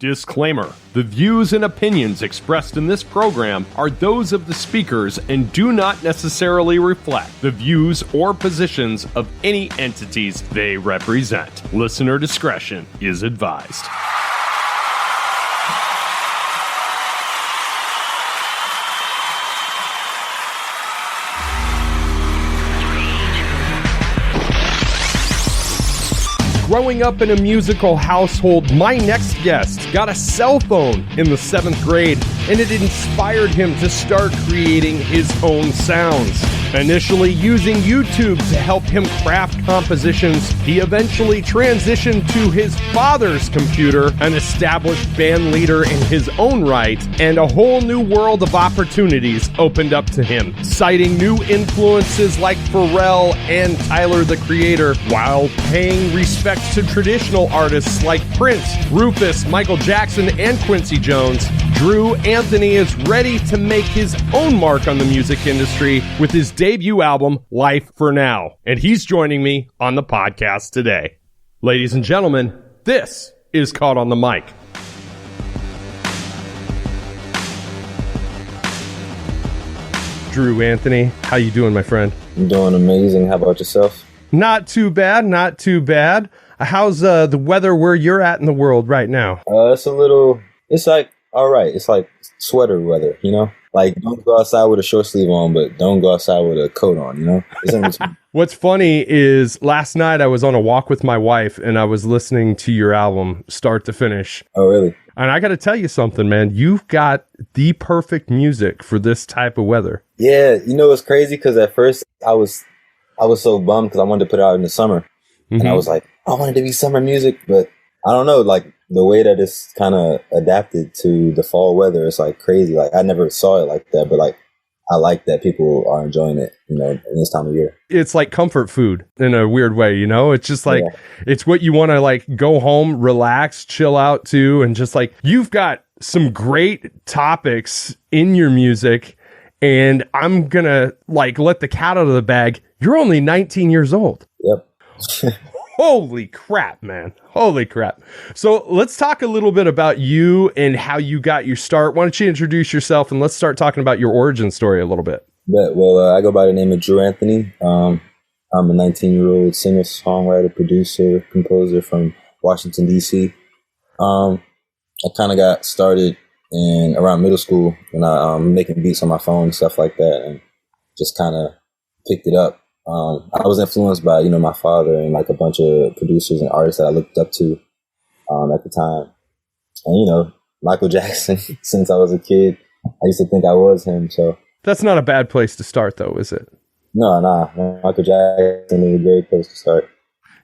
Disclaimer: the views and opinions expressed in this program are those of the speakers and do not necessarily reflect the views or positions of any entities they represent. Listener discretion is advised. Growing up in a musical household, my next guest got a cell phone in the 7th grade, and it inspired him to start creating his own sounds. Initially using YouTube to help him craft compositions, he eventually transitioned to his father's computer, an established band leader in his own right, and a whole new world of opportunities opened up to him, citing new influences like Pharrell and Tyler the Creator, while paying respect to traditional artists like Prince, Rufus, Michael Jackson, and Quincy Jones. Jru Anthony is ready to make his own mark on the music industry with his debut album, Life for Now. And he's joining me on the podcast today. Ladies and gentlemen, this is Caught on the Mic. Jru Anthony, how you doing, my friend? I'm doing amazing. How about yourself? Not too bad, not too bad. How's the weather where you're at in the world right now? It's like, all right. It's like sweater weather, you know? Like, don't go outside with a short sleeve on, but don't go outside with a coat on, you know? It's in between. What's funny is last night I was on a walk with my wife and I was listening to your album start to finish. Oh, really? And I got to tell you something, man. You've got the perfect music for this type of weather. Yeah, you know, it's crazy because at first I was so bummed because I wanted to put it out in the summer. Mm-hmm. And I was like, I wanted to be summer music, but I don't know, like the way that it's kind of adapted to the fall weather, it's like crazy. Like I never saw it like that, but like I like that people are enjoying it, you know, in this time of year. It's like comfort food in a weird way, you know? It's just like, It's what you want to like go home, relax, chill out to, and just like, you've got some great topics in your music, and I'm gonna like let the cat out of the bag. You're only 19 years old. Yep. Holy crap, man. Holy crap. So let's talk a little bit about you and how you got your start. Why don't you introduce yourself and let's start talking about your origin story a little bit. Well, I go by the name of Jru Anthony. I'm a 19-year-old singer, songwriter, producer, composer from Washington, D.C. I kind of got started in around middle school when I making beats on my phone and stuff like that, and just kind of picked it up. I was influenced by, you know, my father and like a bunch of producers and artists that I looked up to at the time. And, you know, Michael Jackson, since I was a kid, I used to think I was him. So that's not a bad place to start, though, is it? No. Michael Jackson is a great place to start.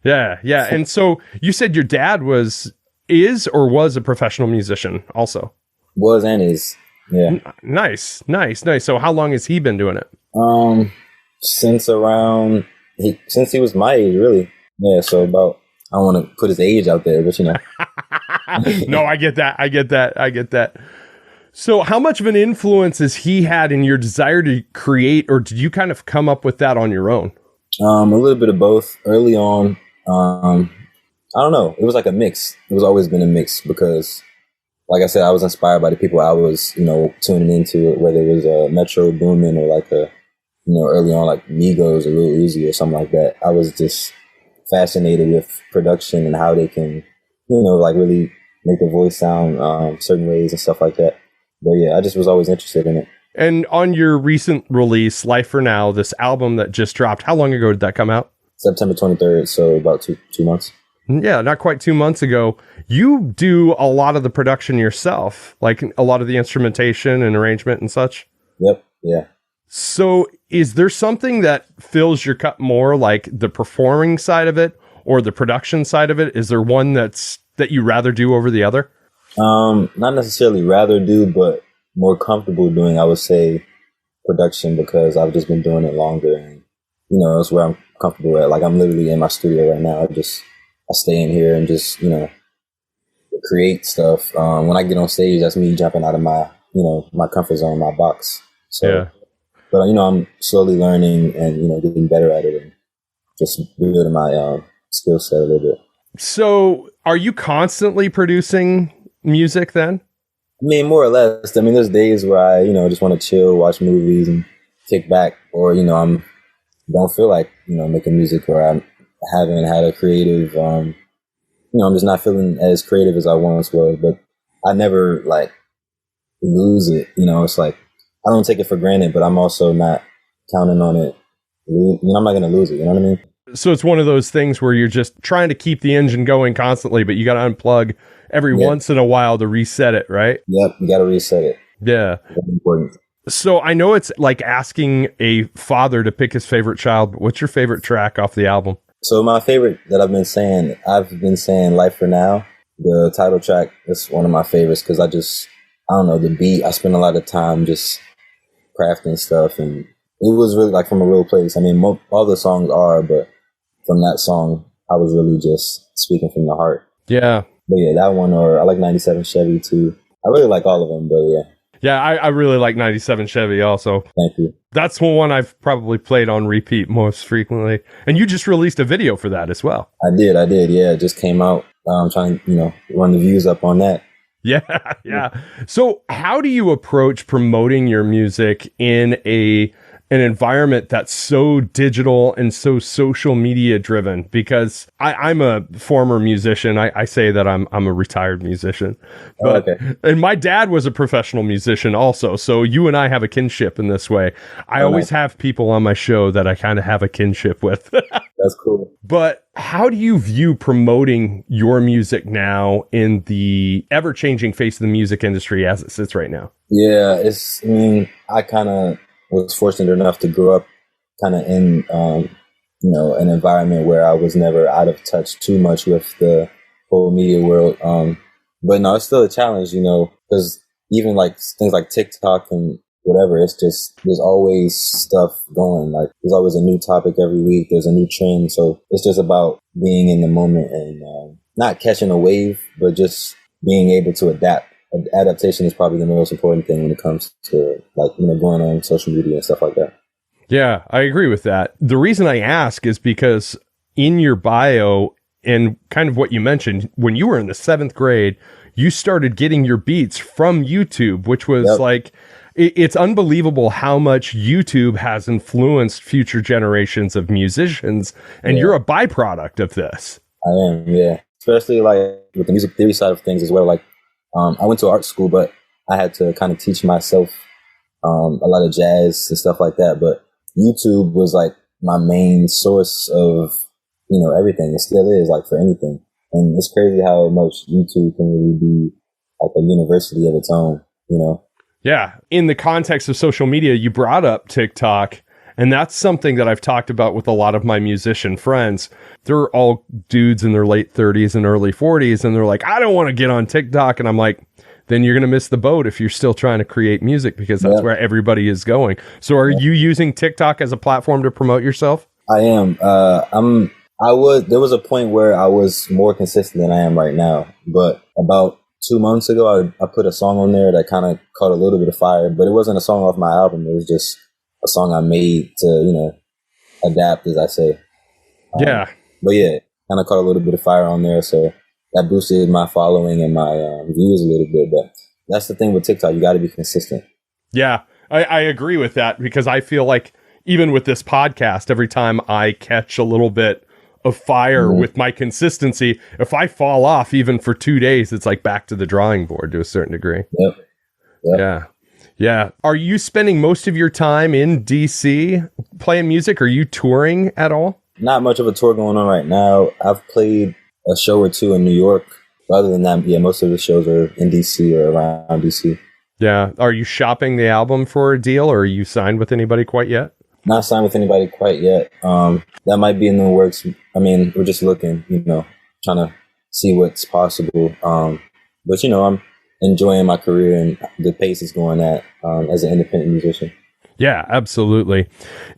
Yeah. And so you said your dad was a professional musician also? Was and is, yeah. Nice. So how long has he been doing it? Since he was my age, really. Yeah, so about, I don't want to put his age out there, but you know. No, I get that. So how much of an influence has he had in your desire to create, or did you kind of come up with that on your own? A little bit of both. Early on, I don't know. It was like a mix. It was always been a mix because, like I said, I was inspired by the people I was, you know, tuning into, whether it was Metro Boomin or like you know, early on, like Migos or Lil Uzi or something like that. I was just fascinated with production and how they can, you know, like really make their voice sound certain ways and stuff like that. But yeah, I just was always interested in it. And on your recent release, Life for Now, this album that just dropped, how long ago did that come out? September 23rd, so about two months. Yeah, not quite 2 months ago. You do a lot of the production yourself, like a lot of the instrumentation and arrangement and such? Yep, yeah. So is there something that fills your cup more, like the performing side of it or the production side of it? Is there one that you rather do over the other? Not necessarily rather do, but more comfortable doing, I would say, production, because I've just been doing it longer, and you know, that's where I'm comfortable at. Like I'm literally in my studio right now. I stay in here and just, you know, create stuff. When I get on stage, that's me jumping out of my, you know, my comfort zone, my box. So yeah. But, you know, I'm slowly learning and, you know, getting better at it and just building my skill set a little bit. So are you constantly producing music then? I mean, more or less. I mean, there's days where I, just want to chill, watch movies, and kick back, or don't feel like making music, or I haven't had a creative. I'm just not feeling as creative as I once was, but I never like lose it. It's like I don't take it for granted, but I'm also not counting on it. I'm not going to lose it. You know what I mean? So it's one of those things where you're just trying to keep the engine going constantly, but you got to unplug every once in a while to reset it, right? Yep, you got to reset it. Yeah. That's important. So I know it's like asking a father to pick his favorite child, but what's your favorite track off the album? So my favorite that I've been saying Life for Now. The title track is one of my favorites because I don't know, the beat. I spend a lot of time just crafting stuff, and it was really like from a real place. I mean, all the songs are, but from that song, I was really just speaking from the heart. Yeah. But yeah, that one, or I like 97 Chevy too. I really like all of them, but yeah. Yeah, I really like 97 Chevy also. Thank you. That's the one I've probably played on repeat most frequently. And you just released a video for that as well. I did. Yeah, it just came out. I'm trying to, run the views up on that. Yeah. So how do you approach promoting your music in an environment that's so digital and so social media driven? Because I'm a former musician. I say that I'm a retired musician, but and my dad was a professional musician also. So you and I have a kinship in this way. I always have people on my show that I kind of have a kinship with. That's cool. But how do you view promoting your music now in the ever-changing face of the music industry as it sits right now? Yeah, I kind of was fortunate enough to grow up kind of in, an environment where I was never out of touch too much with the whole media world. But no, it's still a challenge, because even like things like TikTok and whatever, it's just, there's always stuff going. Like there's always a new topic every week. There's a new trend. So it's just about being in the moment and not catching a wave, but just being able to adapt. Adaptation is probably the most important thing when it comes to going on social media and stuff like that. Yeah, I agree with that. The reason I ask is because in your bio and kind of what you mentioned, when you were in the 7th grade, you started getting your beats from YouTube, which was like, it's unbelievable how much YouTube has influenced future generations of musicians, and you're a byproduct of this. I am, yeah. Especially like with the music theory side of things as well. Like, I went to art school, but I had to kind of teach myself a lot of jazz and stuff like that. But YouTube was like my main source of, everything. It still is, like, for anything. And it's crazy how much YouTube can really be like a university of its own, Yeah. In the context of social media, you brought up TikTok, and that's something that I've talked about with a lot of my musician friends. They're all dudes in their late 30s and early 40s, and they're like, I don't want to get on TikTok. And I'm like, then you're going to miss the boat if you're still trying to create music, because that's where everybody is going. So are you using TikTok as a platform to promote yourself? I am. There was a point where I was more consistent than I am right now, but about 2 months ago, I put a song on there that kind of caught a little bit of fire, but it wasn't a song off my album. It was just a song I made to, adapt, as I say. But yeah, kind of caught a little bit of fire on there. So that boosted my following and my views a little bit. But that's the thing with TikTok. You got to be consistent. Yeah, I agree with that, because I feel like even with this podcast, every time I catch a little bit of fire with my consistency, if I fall off even for 2 days, it's like back to the drawing board to a certain degree. Yep. Yeah. Are you spending most of your time in DC playing music? Are you touring at all? Not much of a tour going on right now. I've played a show or two in New York. Other than that, most of the shows are in DC or around DC. Yeah. Are you shopping the album for a deal, or are you signed with anybody quite yet? Not signed with anybody quite yet. That might be in the works. I mean, we're just looking, trying to see what's possible. But, I'm enjoying my career and the pace is going at as an independent musician. Yeah, absolutely.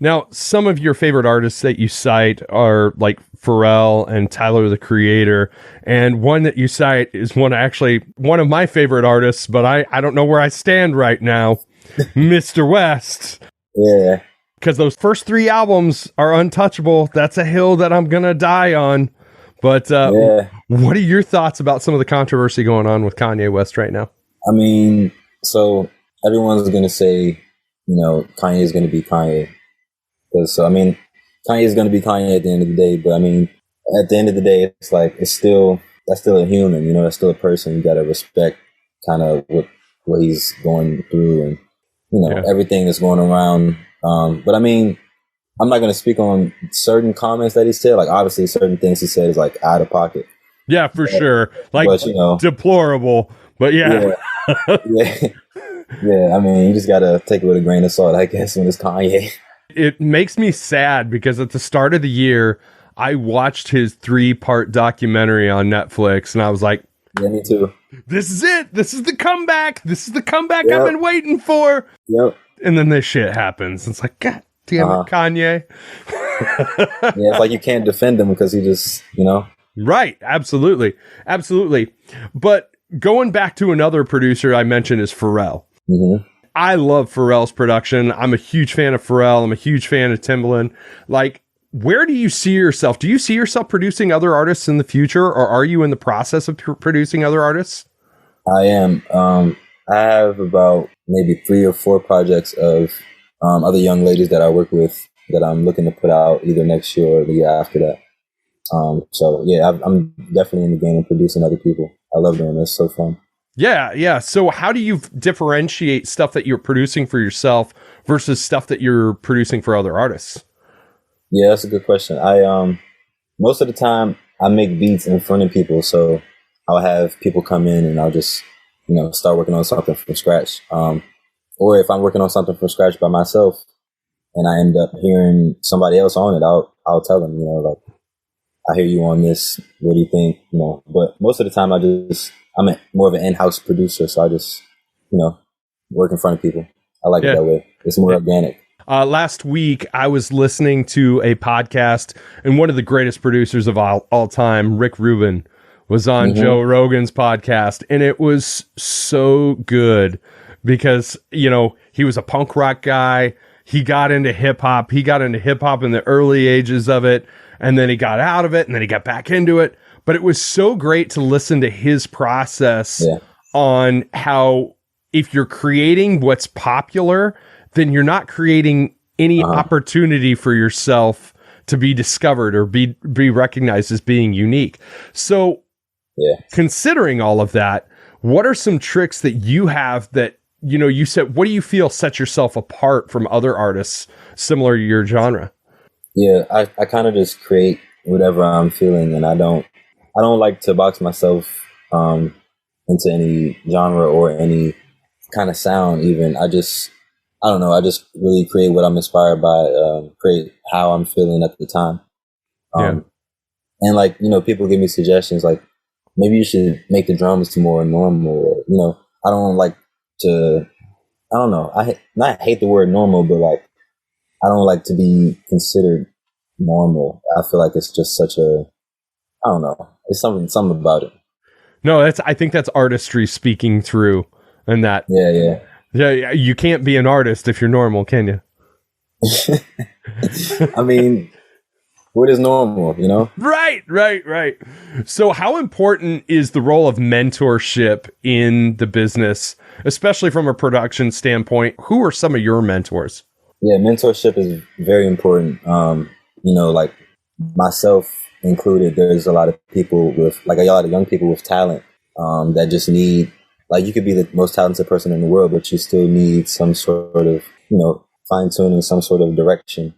Now, some of your favorite artists that you cite are like Pharrell and Tyler, the Creator. And one that you cite is one of my favorite artists, but I don't know where I stand right now, Mr. West. Yeah. Because those first 3 albums are untouchable. That's a hill that I'm going to die on. But Yeah. what are your thoughts about some of the controversy going on with Kanye West right now? I mean, so everyone's going to say, Kanye is going to be Kanye. Because, so, I mean, Kanye is going to be Kanye at the end of the day. But, I mean, at the end of the day, it's like, that's still a human, that's still a person. You got to respect kind of what he's going through and, everything that's going around. But, I mean, I'm not going to speak on certain comments that he said. Like, obviously, certain things he said is, like, out of pocket. Yeah, for sure. Like, but, deplorable. But, yeah. Yeah, I mean, you just got to take it with a grain of salt, I guess, when it's Kanye. It makes me sad because at the start of the year, I watched his 3-part documentary on Netflix, and I was like, yeah, me too. This is it. This is the comeback. This is the comeback I've been waiting for. Yep. And then this shit happens. It's like, God damn it, Kanye. Yeah, it's like you can't defend him because he just, Right. Absolutely. Absolutely. But going back to another producer I mentioned is Pharrell. Mm-hmm. I love Pharrell's production. I'm a huge fan of Pharrell. I'm a huge fan of Timbaland. Like, where do you see yourself? Do you see yourself producing other artists in the future, or are you in the process of producing other artists? I am. I have about maybe 3 or 4 projects of other young ladies that I work with that I'm looking to put out either next year or the year after that. So yeah, I'm definitely in the game of producing other people. I love doing this. So fun. Yeah. So how do you differentiate stuff that you're producing for yourself versus stuff that you're producing for other artists? Yeah, that's a good question. I most of the time I make beats in front of people, so I'll have people come in and I'll just start working on something from scratch. Or if I'm working on something from scratch by myself and I end up hearing somebody else on it, I'll tell them, like, I hear you on this. What do you think? But most of the time I'm more of an in-house producer, so I just work in front of people. I like it that way. It's more organic. Last week, I was listening to a podcast, and one of the greatest producers of all time, Rick Rubin, was on Joe Rogan's podcast, and it was so good because, he was a punk rock guy. He got into hip hop. He got into hip hop in the early ages of it, and then he got out of it, and then he got back into it. But it was so great to listen to his process on how if you're creating what's popular, then you're not creating any opportunity for yourself to be discovered or be recognized as being unique. So considering all of that, what are some tricks that you have that, you said, what do you feel sets yourself apart from other artists similar to your genre? Yeah, I kind of just create whatever I'm feeling, and I don't like to box myself into any genre or any kind of sound even. I don't know. I just really create what I'm inspired by, create how I'm feeling at the time. And like, people give me suggestions like, maybe you should make the drums more normal. Or, I don't like to, I don't know. I hate the word normal, but like, I don't like to be considered normal. I feel like it's just such a, I don't know. It's something about it. No, I think that's artistry speaking through, and that. Yeah, you can't be an artist if you're normal, can you? I mean, what is normal, Right. So how important is the role of mentorship in the business, especially from a production standpoint? Who are some of your mentors? Yeah, mentorship is very important. Like myself included, there's a lot of people with, like, a lot of young people with talent that just need, like, you could be the most talented person in the world, but you still need some sort of, fine tuning, some sort of direction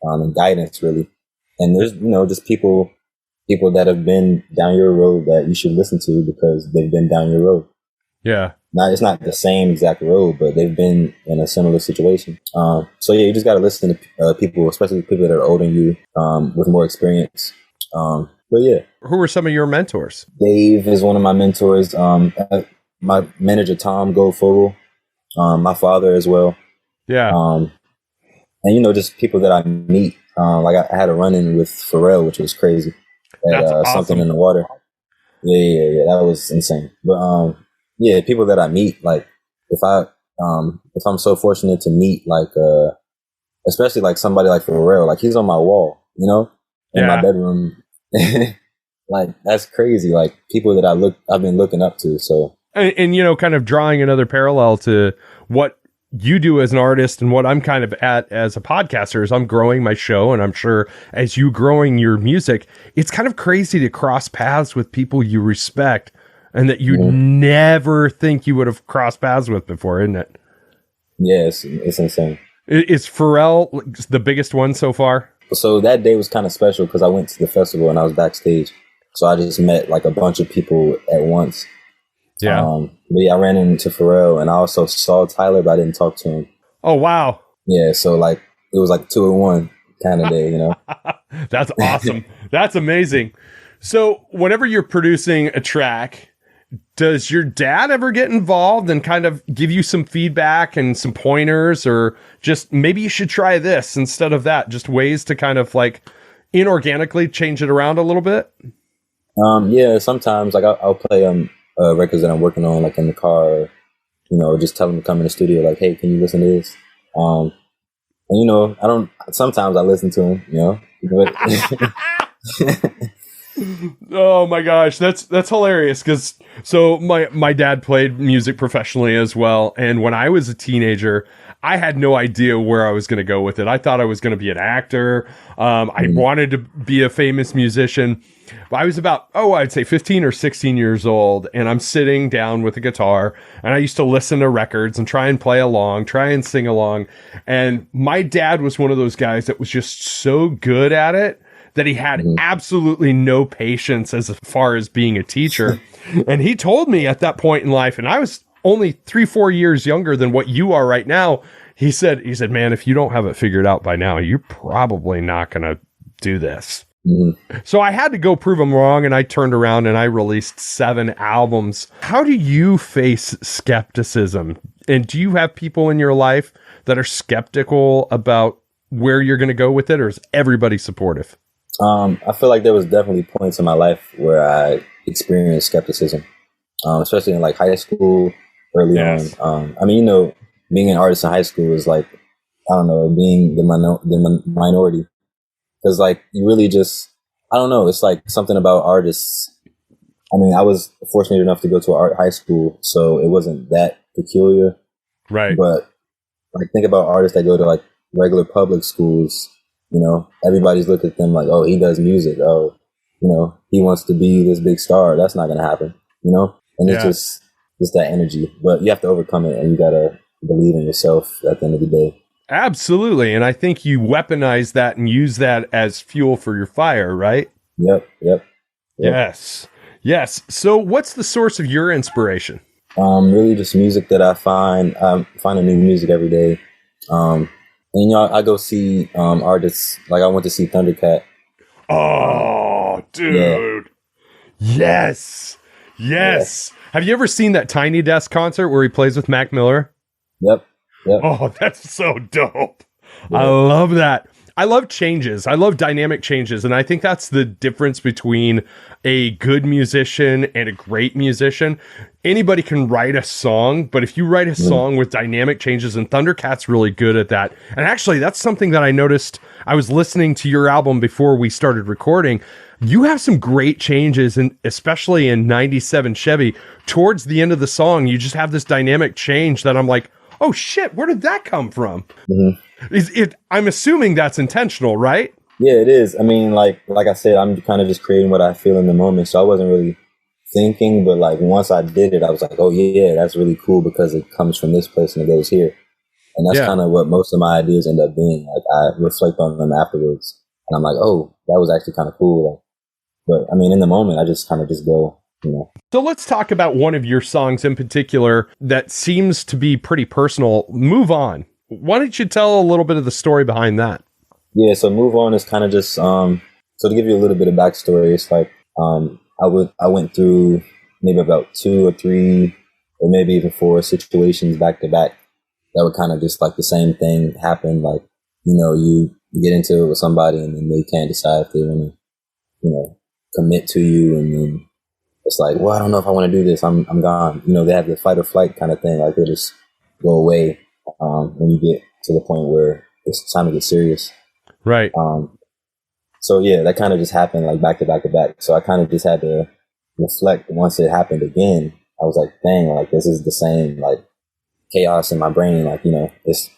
and guidance, really. And there's, just people that have been down your road that you should listen to because they've been down your road. Yeah. Now, it's not the same exact road, but they've been in a similar situation. So yeah, you just got to listen to people, especially people that are older than you, with more experience. But yeah. Who are some of your mentors? Dave is one of my mentors. My manager, Tom Goldfogel, my father as well. Yeah. And, just people that I meet. Like I had a run-in with Pharrell, which was crazy. That's awesome. Something in the water. Yeah. That was insane. But, yeah, people that I meet, like if I'm so fortunate to meet, like, especially like somebody like Pharrell, like he's on my wall, in my bedroom. like that's crazy. Like people that I've been looking up to. So And you know, kind of drawing another parallel to what you do as an artist and what I'm kind of at as a podcaster is I'm growing my show, and I'm sure as you growing your music, it's kind of crazy to cross paths with people you respect and that you never think you would have crossed paths with before, isn't it? Yeah, it's insane. Is Pharrell the biggest one so far? So that day was kind of special because I went to the festival and I was backstage. So I just met like a bunch of people at once. Yeah. But yeah, I ran into Pharrell and I also saw Tyler, but I didn't talk to him. Oh, wow. Yeah, so like it was like 2-in-1 kind of day, you know? That's awesome. That's amazing. So whenever you're producing a track, does your dad ever get involved and kind of give you some feedback and some pointers, or just maybe you should try this instead of that? Just ways to kind of like inorganically change it around a little bit? Yeah, sometimes like I'll play records that I'm working on, like in the car, or, you know, just tell them to come in the studio, like, hey, can you listen to this? And you know, sometimes I listen to them, you know. Oh my gosh, that's hilarious, because so my dad played music professionally as well, and when I was a teenager, I had no idea where I was going to go with it. I thought I was going to be an actor. I wanted to be a famous musician. I was about, I'd say 15 or 16 years old, and I'm sitting down with a guitar, and I used to listen to records and try and play along, try and sing along. And my dad was one of those guys that was just so good at it that he had absolutely no patience as far as being a teacher. And he told me at that point in life, and I was only 3-4 years younger than what you are right now. He said, man, if you don't have it figured out by now, you're probably not going to do this. So I had to go prove him wrong, and I turned around and I released 7 albums. How do you face skepticism? And do you have people in your life that are skeptical about where you're going to go with it, or is everybody supportive? I feel like there was definitely points in my life where I experienced skepticism, especially in like high school, early on. I mean, you know, being an artist in high school is like, I don't know, being the minority. Because like you really just, I don't know, it's like something about artists. I mean, I was fortunate enough to go to an art high school, so it wasn't that peculiar. Right. But like think about artists that go to like regular public schools. You know, everybody's looking at them like, oh, he does music. Oh, you know, he wants to be this big star. That's not going to happen, you know? And it's just that energy. But you have to overcome it, and you got to believe in yourself at the end of the day. Absolutely. And I think you weaponize that and use that as fuel for your fire, right? Yep. Yes. So what's the source of your inspiration? Really just music that I find. I find a new music every day. And, you know, I go see artists. Like I went to see Thundercat. Oh, dude. Yeah. Yes. Yeah. Have you ever seen that Tiny Desk concert where he plays with Mac Miller? Yep. Oh, that's so dope. Yeah. I love that. I love changes. I love dynamic changes. And I think that's the difference between a good musician and a great musician. Anybody can write a song, but if you write a song with dynamic changes, and Thundercat's really good at that. And actually, that's something that I noticed. I was listening to your album before we started recording. You have some great changes, and especially in 97 Chevy, towards the end of the song, you just have this dynamic change that I'm like, oh shit, where did that come from? I'm assuming that's intentional, right? Yeah, it is. I mean, like I said, I'm kind of just creating what I feel in the moment. So I wasn't really thinking, but like once I did it, I was like, oh yeah, that's really cool because it comes from this place and it goes here. And that's kind of what most of my ideas end up being. Like I reflect on them afterwards, and I'm like, oh, that was actually kind of cool. But I mean, in the moment, I just kind of just go, you know. So let's talk about one of your songs in particular that seems to be pretty personal. Move On. Why don't you tell a little bit of the story behind that? Yeah, so Move On is kind of just, so to give you a little bit of backstory, it's like, I went through maybe about 2 or 3 or maybe even 4 situations back to back that were kind of just like the same thing happen. Like, you know, you get into it with somebody and then they can't decide if they want to, you know, commit to you. And then it's like, well, I don't know if I want to do this. I'm gone. You know, they have the fight or flight kind of thing. Like they just go away when you get to the point where it's time to get serious. Right. So yeah, that kind of just happened like back to back to back. So I kind of just had to reflect once it happened again. I was like, dang, like this is the same like chaos in my brain, like, you know, it's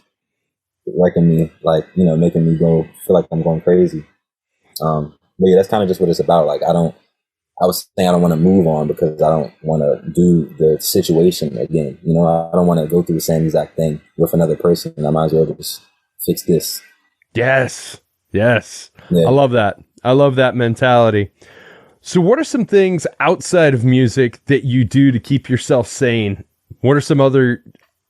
wrecking me, like, you know, making me go feel like I'm going crazy. But yeah, that's kind of just what it's about. Like I was saying I don't want to move on because I don't want to do the situation again. You know, I don't want to go through the same exact thing with another person. I might as well just fix this. Yes. Yes. Yeah. I love that. I love that mentality. So what are some things outside of music that you do to keep yourself sane? What are some other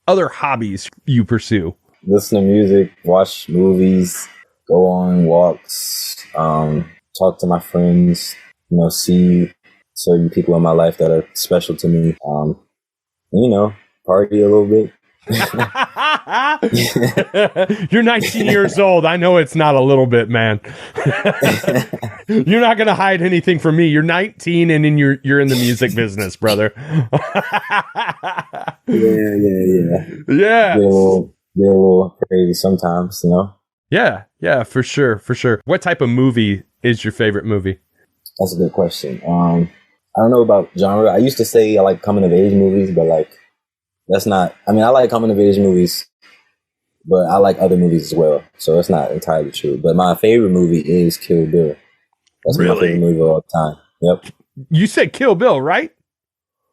hobbies you pursue? Listen to music, watch movies, go on walks, talk to my friends, you know, see certain people in my life that are special to me. You know, party a little bit. You're 19 years old. I know it's not a little bit, man. You're not going to hide anything from me. You're 19 and you're in the music business, brother. Yeah. Yeah. Get a little crazy sometimes, you know? Yeah, for sure. What type of movie is your favorite movie? That's a good question. I don't know about genre. I used to say I like coming of age movies, but like, that's not, I mean, I like coming of age movies, but I like other movies as well. So it's not entirely true. But my favorite movie is Kill Bill. That's my favorite movie of all time. Yep. You said Kill Bill, right?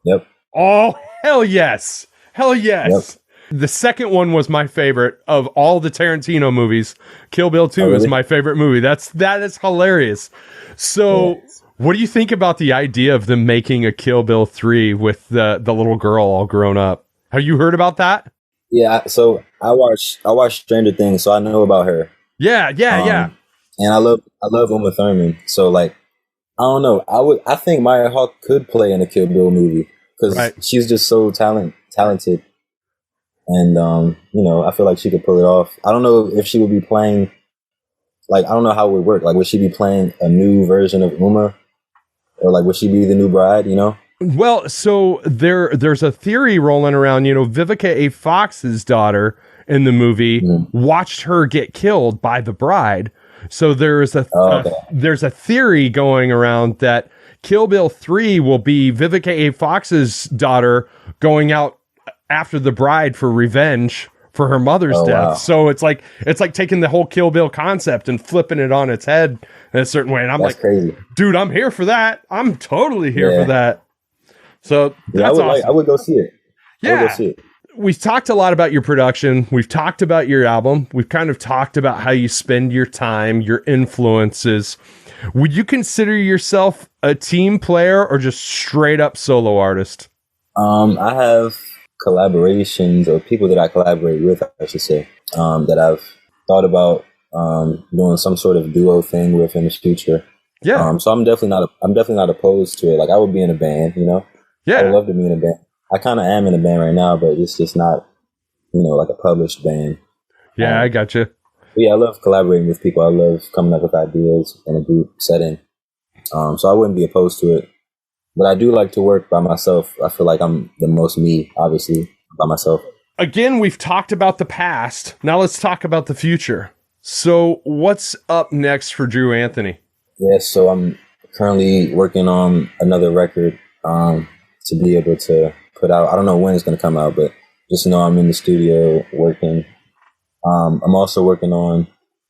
Yep. Oh, hell yes. Yep. The second one was my favorite of all the Tarantino movies. Kill Bill 2 is my favorite movie. That is hilarious. So what do you think about the idea of them making a Kill Bill 3 with the little girl all grown up? Have you heard about that? Yeah, so I watched Stranger Things, so I know about her. Yeah. And I love Uma Thurman. So like, I don't know. I think Maya Hawke could play in a Kill Bill movie because she's just so talented. And you know, I feel like she could pull it off. I don't know if she would be playing, like, I don't know how it would work. Like, would she be playing a new version of Uma? Or like, would she be the new bride, you know? Well, so there's a theory rolling around, you know, Vivica A. Fox's daughter in the movie watched her get killed by the bride. So there's a theory going around that Kill Bill 3 will be Vivica A. Fox's daughter going out after the bride for revenge for her mother's death. Wow. So it's like taking the whole Kill Bill concept and flipping it on its head in a certain way. And I'm crazy. Dude, I'm here for that. I'm totally here for that. So that's awesome. I would go see it. Yeah. We've talked a lot about your production. We've talked about your album. We've kind of talked about how you spend your time, your influences. Would you consider yourself a team player or just straight up solo artist? I have collaborations or people that I collaborate with, I should say, that I've thought about doing some sort of duo thing with in the future. Yeah. So I'm definitely not opposed to it. Like, I would be in a band, you know. Yeah. I would love to be in a band. I kind of am in a band right now, but it's just not, you know, like a published band. Yeah, I gotcha. Yeah, I love collaborating with people. I love coming up with ideas in a group setting. So I wouldn't be opposed to it. But I do like to work by myself. I feel like I'm the most me, obviously, by myself. Again, we've talked about the past. Now let's talk about the future. So what's up next for Jru Anthony? Yes, so I'm currently working on another record to be able to put out. I don't know when it's going to come out, but just know I'm in the studio working. I'm also working on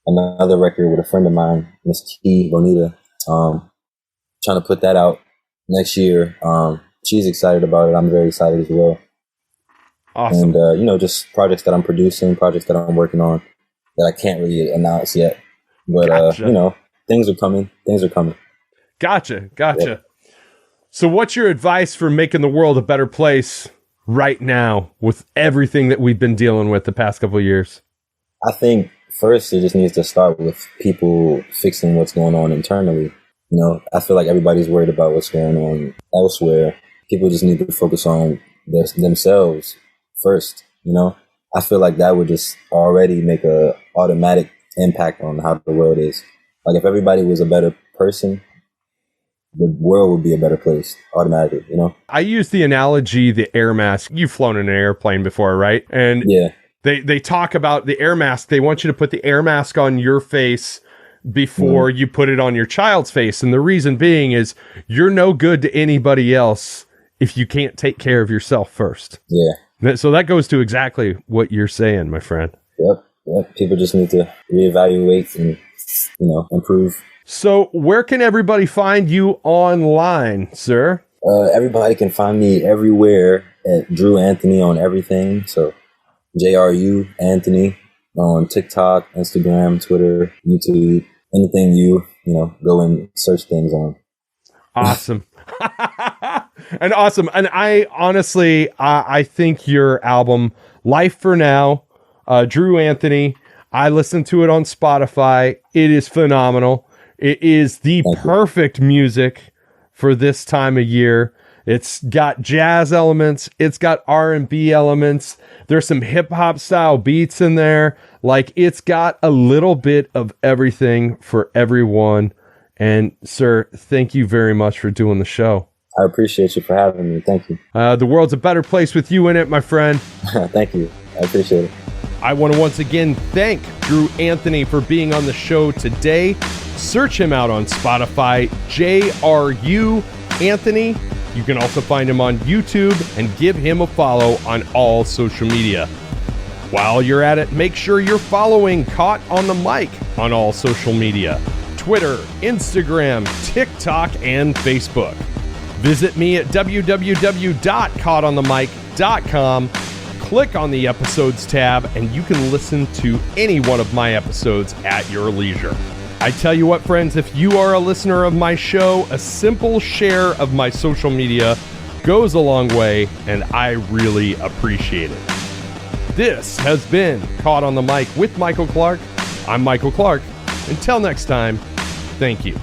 another record with a friend of mine, Miss Key Bonita, trying to put that out next year. She's excited about it. I'm very excited as well. Awesome. And, you know, just projects that I'm producing, projects that I'm working on that I can't really announce yet. But, you know, things are coming. Gotcha. Yeah. So what's your advice for making the world a better place right now with everything that we've been dealing with the past couple of years? I think first it just needs to start with people fixing what's going on internally. You know, I feel like everybody's worried about what's going on elsewhere. People just need to focus on themselves first, you know? I feel like that would just already make a automatic impact on how the world is. Like, if everybody was a better person, the world would be a better place automatically, you know? I use the analogy, the air mask. You've flown in an airplane before, right? And they talk about the air mask. They want you to put the air mask on your face before you put it on your child's face. And the reason being is you're no good to anybody else if you can't take care of yourself first. Yeah. So that goes to exactly what you're saying, my friend. Yep. People just need to reevaluate and, improve. So where can everybody find you online, sir? Everybody can find me everywhere at Jru Anthony on everything. So JRU Anthony on TikTok, Instagram, Twitter, YouTube, anything go and search things on. Awesome. And awesome. And I honestly, I think your album, Life for Now, Jru Anthony, I listened to it on Spotify. It is phenomenal. It is the perfect music for this time of year. It's got jazz elements. It's got R&B elements. There's some hip hop style beats in there. Like, it's got a little bit of everything for everyone. And sir, thank you very much for doing the show. I appreciate you for having me. Thank you. The world's a better place with you in it, my friend. Thank you. I appreciate it. I want to once again thank Jru Anthony for being on the show today. Search him out on Spotify, JRU Anthony. You can also find him on YouTube and give him a follow on all social media. While you're at it, make sure you're following Caught on the Mic on all social media: Twitter, Instagram, TikTok, and Facebook. Visit me at www.caughtonthemic.com. Click on the episodes tab and you can listen to any one of my episodes at your leisure. I tell you what, friends, if you are a listener of my show, a simple share of my social media goes a long way, and I really appreciate it. This has been Caught on the Mic with Michael Clark. I'm Michael Clark. Until next time, thank you.